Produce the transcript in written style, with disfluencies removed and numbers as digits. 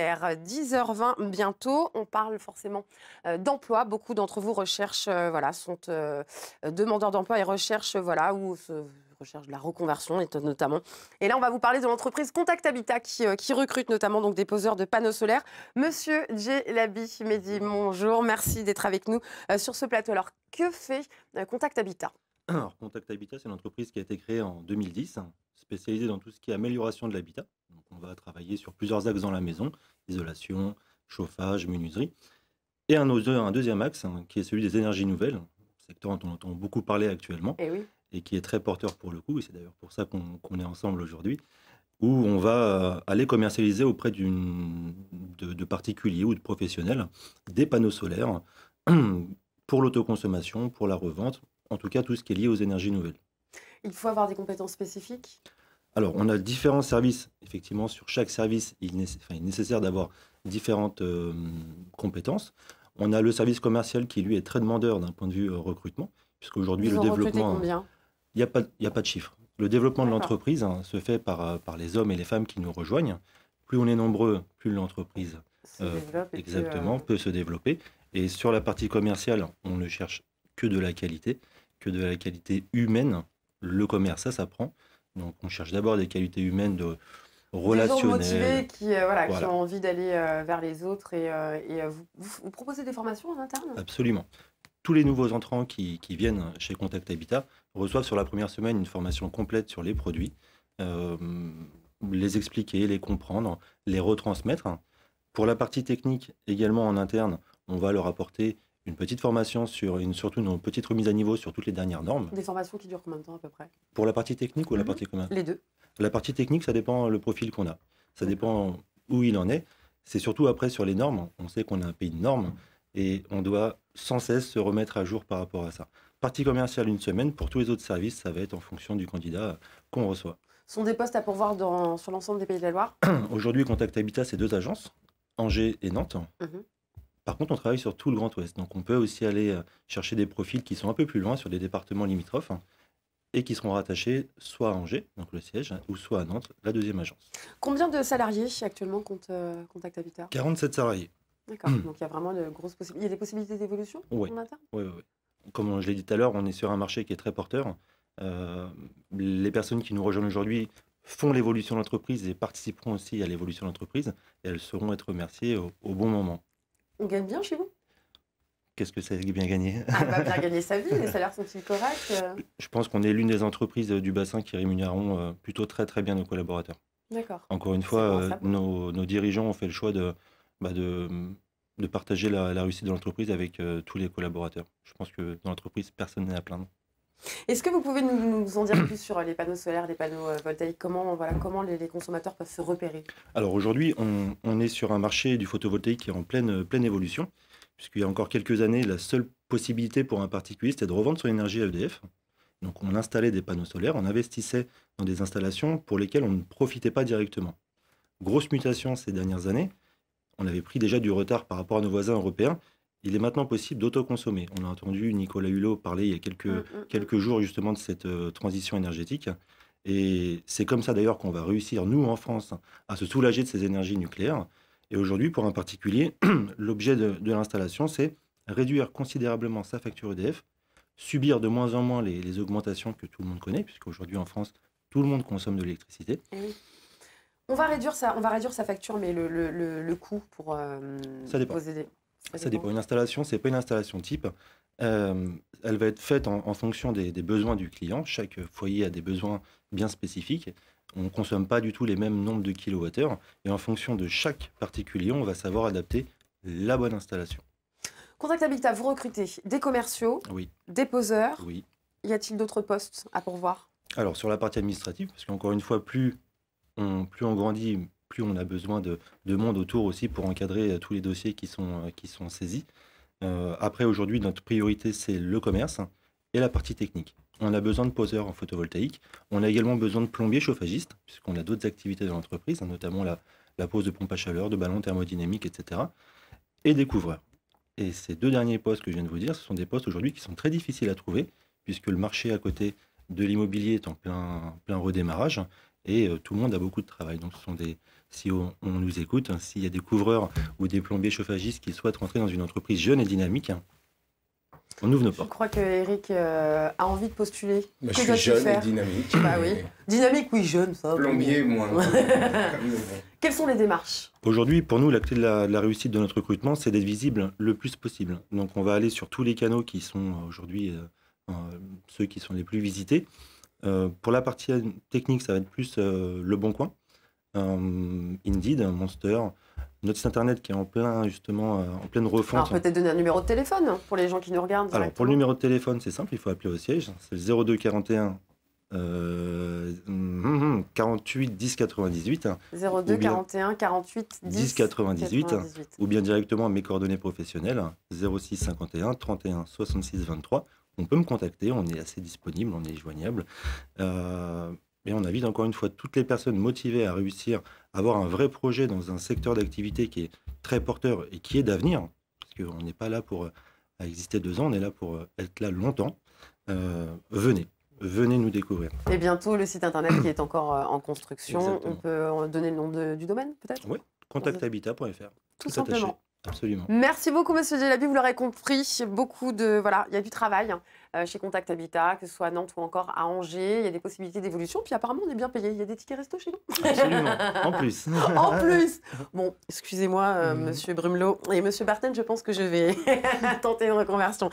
10h20 bientôt. On parle forcément d'emploi. Beaucoup d'entre vous recherchent, sont demandeurs d'emploi et recherchent, recherchent de la reconversion notamment. Et là, on va vous parler de l'entreprise Contact Habitat qui recrute notamment donc des poseurs de panneaux solaires. Monsieur Djelabi Mehdi, bonjour. Merci d'être avec nous sur ce plateau. Alors, que fait Contact Habitat? Alors, Contact Habitat, c'est une entreprise qui a été créée en 2010, spécialisée dans tout ce qui est amélioration de l'habitat. Donc, on va travailler sur plusieurs axes dans la maison, isolation, chauffage, menuiserie. Et un deuxième axe, qui est celui des énergies nouvelles, secteur dont on entend beaucoup parler actuellement, Eh oui. et qui est très porteur pour le coup, et c'est d'ailleurs pour ça qu'on est ensemble aujourd'hui, où on va aller commercialiser auprès de particuliers ou de professionnels des panneaux solaires pour l'autoconsommation, pour la revente, en tout cas tout ce qui est lié aux énergies nouvelles. Il faut avoir des compétences spécifiques. Alors, on a différents services. Effectivement, sur chaque service, il est nécessaire d'avoir différentes compétences. On a le service commercial qui, lui, est très demandeur d'un point de vue recrutement, puisqu'aujourd'hui, Vous le en recrutez développement, combien? il y a pas de chiffre. Le développement de D'accord. l'entreprise se fait par les hommes et les femmes qui nous rejoignent. Plus on est nombreux, plus l'entreprise Se développe et puis exactement peut se développer. Et sur la partie commerciale, on ne cherche que de la qualité humaine. Le commerce, ça s'apprend. Donc, on cherche d'abord des qualités humaines des gens relationnelles. motivés qui Voilà, ont envie d'aller vers les autres vous proposez des formations en interne? absolument. Tous les nouveaux entrants qui viennent chez Contact Habitat reçoivent sur la première semaine une formation complète sur les produits, euh, les expliquer, les comprendre, les retransmettre. Pour la partie technique, également en interne, on va leur apporter une petite formation surtout une petite remise à niveau sur toutes les dernières normes. Des formations qui durent combien de temps à peu près? Pour la partie technique ou la Mhm. partie commun? Les deux. La partie technique, ça dépend le profil qu'on a. Ça D'accord. dépend où il en est. C'est surtout après sur les normes. On sait qu'on a un pays de normes et on doit sans cesse se remettre à jour par rapport à ça. Partie commerciale, une semaine. Pour tous les autres services, ça va être en fonction du candidat qu'on reçoit. Ce sont des postes à pourvoir sur l'ensemble des pays de la Loire? Aujourd'hui, Contact Habitat, c'est 2 agences, Angers et Nantes. Mhm. Par contre, on travaille sur tout le Grand Ouest. Donc, on peut aussi aller chercher des profils qui sont un peu plus loin, sur des départements limitrophes, et qui seront rattachés soit à Angers, donc le siège, ou soit à Nantes, la deuxième agence. Combien de salariés actuellement compte Contact Habitat? 47 salariés. D'accord. Donc il y a vraiment de grosses possibilités. Il y a des possibilités d'évolution Oui, en interne? oui, oui, oui. Comme je l'ai dit tout à l'heure, on est sur un marché qui est très porteur. Euh, les personnes qui nous rejoignent aujourd'hui font l'évolution de l'entreprise et participeront aussi à l'évolution de l'entreprise, et elles sauront être remerciées au bon moment. On gagne bien chez vous? Qu'est-ce que c'est bien gagné? Ah, bah, bien gagner sa vie, les salaires sont-ils corrects? Je pense qu'on est l'une des entreprises du bassin qui rémunéreront plutôt très très bien nos collaborateurs. D'accord. Encore une fois, C'est bon à savoir. nos dirigeants ont fait le choix bah, de, de partager la réussite de l'entreprise avec tous les collaborateurs. Je pense que dans l'entreprise, personne n'est à plaindre. Est-ce que vous pouvez nous en dire plus sur les panneaux solaires, les panneaux voltaïques? Comment les consommateurs peuvent se repérer? Alors aujourd'hui, on est sur un marché du photovoltaïque qui est en pleine évolution, puisqu'il y a encore quelques années, la seule possibilité pour un particulier, c'était de revendre son énergie à EDF. Donc on installait des panneaux solaires, on investissait dans des installations pour lesquelles on ne profitait pas directement. Grosse mutation ces dernières années, on avait pris déjà du retard par rapport à nos voisins européens. Il est maintenant possible d'autoconsommer. On a entendu Nicolas Hulot parler il y a Mm. quelques jours justement de cette transition énergétique. Et c'est comme ça d'ailleurs qu'on va réussir, nous en France, à se soulager de ces énergies nucléaires. Et aujourd'hui, pour un particulier, l'objet de l'installation, c'est réduire considérablement sa facture EDF, subir de moins en moins les augmentations que tout le monde connaît, puisqu'aujourd'hui en France, tout le monde consomme de l'électricité. Eh oui. On va réduire sa facture, mais le coût pour Ça dépend. vous aider, ça Ça dépend. dépend. Une installation, c'est pas une installation type. Elle va être faite en fonction des besoins du client. Chaque foyer a des besoins bien spécifiques. On ne consomme pas du tout les mêmes nombres de kilowattheures. Et en fonction de chaque particulier, on va savoir adapter la bonne installation. Contact Habitat, vous recrutez des commerciaux, Oui, des poseurs. oui. Y a-t-il d'autres postes à pourvoir? Alors, sur la partie administrative, parce qu'encore une fois, plus on grandit, plus on a besoin de monde autour aussi pour encadrer tous les dossiers qui sont saisis. Après, aujourd'hui, notre priorité, c'est le commerce et la partie technique. On a besoin de poseurs en photovoltaïque. On a également besoin de plombiers chauffagistes, puisqu'on a d'autres activités dans l'entreprise, notamment la pose de pompes à chaleur, de ballons thermodynamiques, etc. Et des couvreurs. Et ces 2 derniers postes que je viens de vous dire, ce sont des postes aujourd'hui qui sont très difficiles à trouver, puisque le marché à côté de l'immobilier est en plein redémarrage. et tout le monde a beaucoup de travail. Donc si on nous écoute, hein, s'il y a des couvreurs ou des plombiers chauffagistes qui souhaitent rentrer dans une entreprise jeune et dynamique, hein, on ouvre nos Je portes. crois que Eric a envie de postuler. Mais Que je suis doit-il jeune et faire? dynamique. Bah oui. Dynamique, oui, jeune, ça. Plombier, moins. Quelles sont les démarches? Aujourd'hui, pour nous, la clé de la réussite de notre recrutement, c'est d'être visible le plus possible. Donc, on va aller sur tous les canaux qui sont aujourd'hui ceux qui sont les plus visités. Pour la partie technique, ça va être plus Le Bon Coin, Indeed, Monster, notre site internet qui est en plein, justement, en pleine refonte. Alors peut-être donner un numéro de téléphone pour les gens qui nous regardent. Alors, pour le numéro de téléphone, c'est simple, il faut appeler au siège. C'est le 02 41 48 10 98. 02 41 48 10 98, ou bien directement à mes coordonnées professionnelles, 06 51 31 66 23. On peut me contacter, on est assez disponible, on est joignable. Et on invite encore une fois toutes les personnes motivées à réussir à avoir un vrai projet dans un secteur d'activité qui est très porteur et qui est d'avenir, parce qu'on n'est pas là pour exister 2 ans, on est là pour être là longtemps. Venez nous découvrir. Et bientôt le site internet qui est encore en construction. Exactement. On peut donner le nom du domaine peut-être? Oui, contacthabitat.fr. Tout simplement. Attaché. Absolument. Merci beaucoup, Monsieur Djelabi. Vous l'aurez compris, voilà, il y a du travail chez Contact Habitat, que ce soit à Nantes ou encore à Angers. Il y a des possibilités d'évolution. Puis apparemment, on est bien payé. Il y a des tickets resto chez nous. Absolument. En plus. En plus. Bon, excusez-moi, Monsieur Brumelot et Monsieur Barten, je pense que je vais tenter une reconversion.